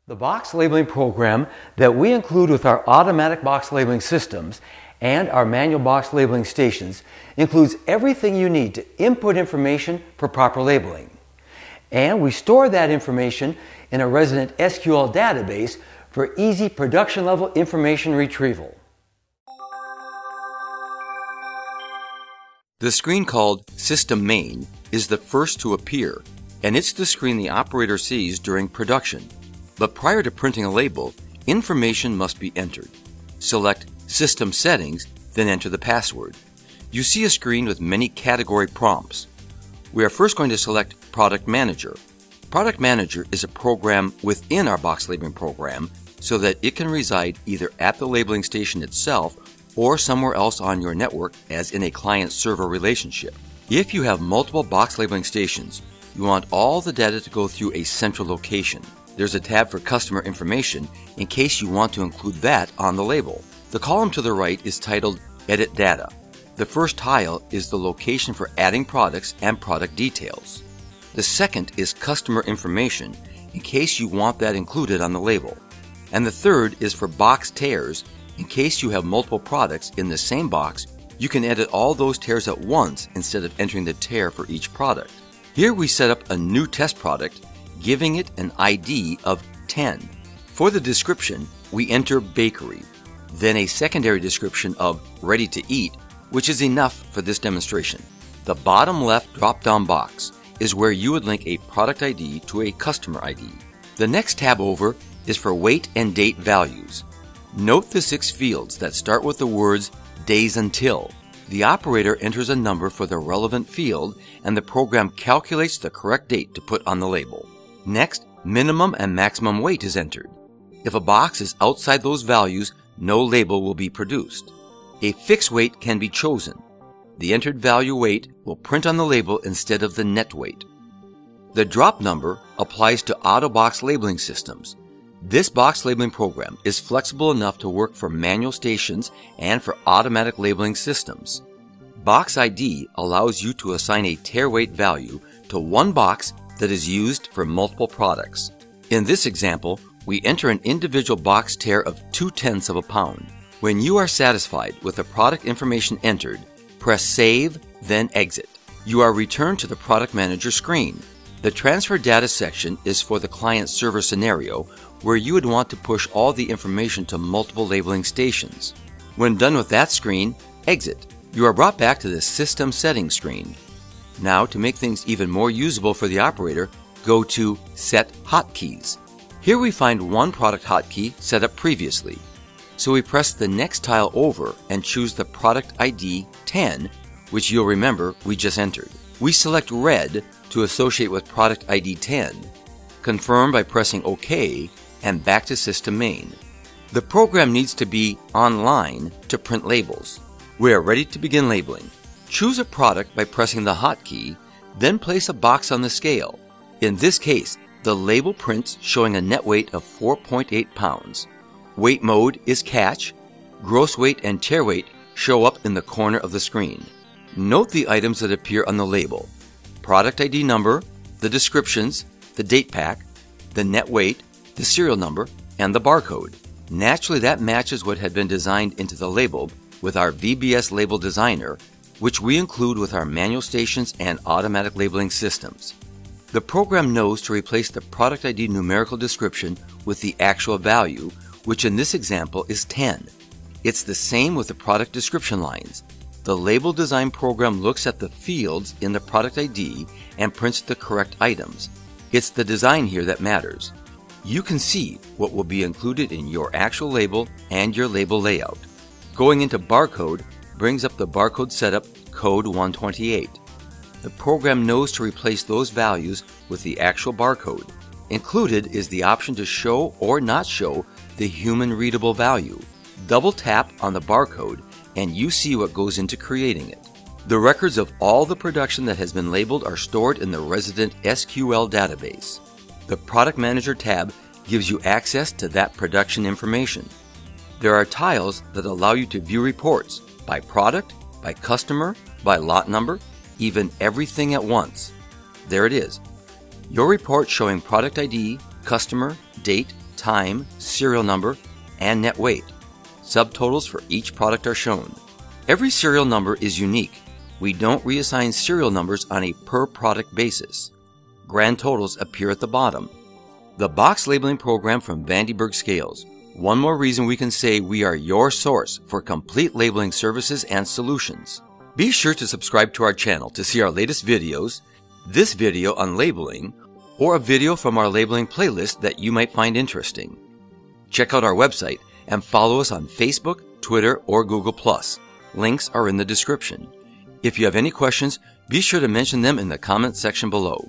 The box labeling program that we include with our automatic box labeling systems and our manual box labeling stations includes everything you need to input information for proper labeling. And we store that information in a resident SQL database for easy production level information retrieval. The screen called System Main is the first to appear, and it's the screen the operator sees during production. But prior to printing a label, information must be entered. Select System Settings, then enter the password. You see a screen with many category prompts. We are first going to select Product Manager. Product Manager is a program within our box labeling program so that it can reside either at the labeling station itself or somewhere else on your network, as in a client-server relationship. If you have multiple box labeling stations, you want all the data to go through a central location. There's a tab for customer information in case you want to include that on the label. The column to the right is titled Edit Data. The first tile is the location for adding products and product details. The second is customer information in case you want that included on the label. And the third is for box tears. In case you have multiple products in the same box, you can edit all those tears at once instead of entering the tear for each product. Here we set up a new test product, giving it an ID of 10. For the description, we enter bakery, then a secondary description of ready to eat, which is enough for this demonstration. The bottom left drop-down box is where you would link a product ID to a customer ID. The next tab over is for weight and date values. Note the 6 fields that start with the words days until. The operator enters a number for the relevant field and the program calculates the correct date to put on the label. Next, minimum and maximum weight is entered. If a box is outside those values, no label will be produced. A fixed weight can be chosen. The entered value weight will print on the label instead of the net weight. The drop number applies to auto box labeling systems. This box labeling program is flexible enough to work for manual stations and for automatic labeling systems. Box ID allows you to assign a tear weight value to one box that is used for multiple products. In this example, we enter an individual box tear of 0.2 of a pound. When you are satisfied with the product information entered, press Save, then Exit. You are returned to the Product Manager screen. The Transfer Data section is for the client-server scenario where you would want to push all the information to multiple labeling stations. When done with that screen, exit. You are brought back to the System Settings screen. Now, to make things even more usable for the operator, go to Set Hotkeys. Here we find one product hotkey set up previously. So we press the next tile over and choose the product ID 10, which you'll remember we just entered. We select Red to associate with product ID 10. Confirm by pressing OK and back to System Main. The program needs to be online to print labels. We are ready to begin labeling. Choose a product by pressing the hotkey, then place a box on the scale. In this case, the label prints showing a net weight of 4.8 pounds. Weight mode is catch. Gross weight and tear weight show up in the corner of the screen. Note the items that appear on the label: product ID number, the descriptions, the date pack, the net weight, the serial number, and the barcode. Naturally, that matches what had been designed into the label with our VBS Label Designer, which we include with our manual stations and automatic labeling systems. The program knows to replace the product ID numerical description with the actual value, which in this example is 10. It's the same with the product description lines. The label design program looks at the fields in the product ID and prints the correct items. It's the design here that matters. You can see what will be included in your actual label and your label layout. Going into barcode brings up the barcode setup code 128. The program knows to replace those values with the actual barcode. Included is the option to show or not show the human readable value. Double tap on the barcode and you see what goes into creating it. The records of all the production that has been labeled are stored in the resident SQL database. The Product Manager tab gives you access to that production information. There are tiles that allow you to view reports by product, by customer, by lot number, even everything at once. There it is. Your report showing product ID, customer, date, time, serial number, and net weight. Subtotals for each product are shown. Every serial number is unique. We don't reassign serial numbers on a per-product basis. Grand totals appear at the bottom. The box labeling program from Vande Berg scales. One more reason we can say we are your source for complete labeling services and solutions. Be sure to subscribe to our channel to see our latest videos, this video on labeling, or a video from our labeling playlist that you might find interesting. Check out our website and follow us on Facebook, Twitter, or Google+. Links are in the description. If you have any questions, be sure to mention them in the comment section below.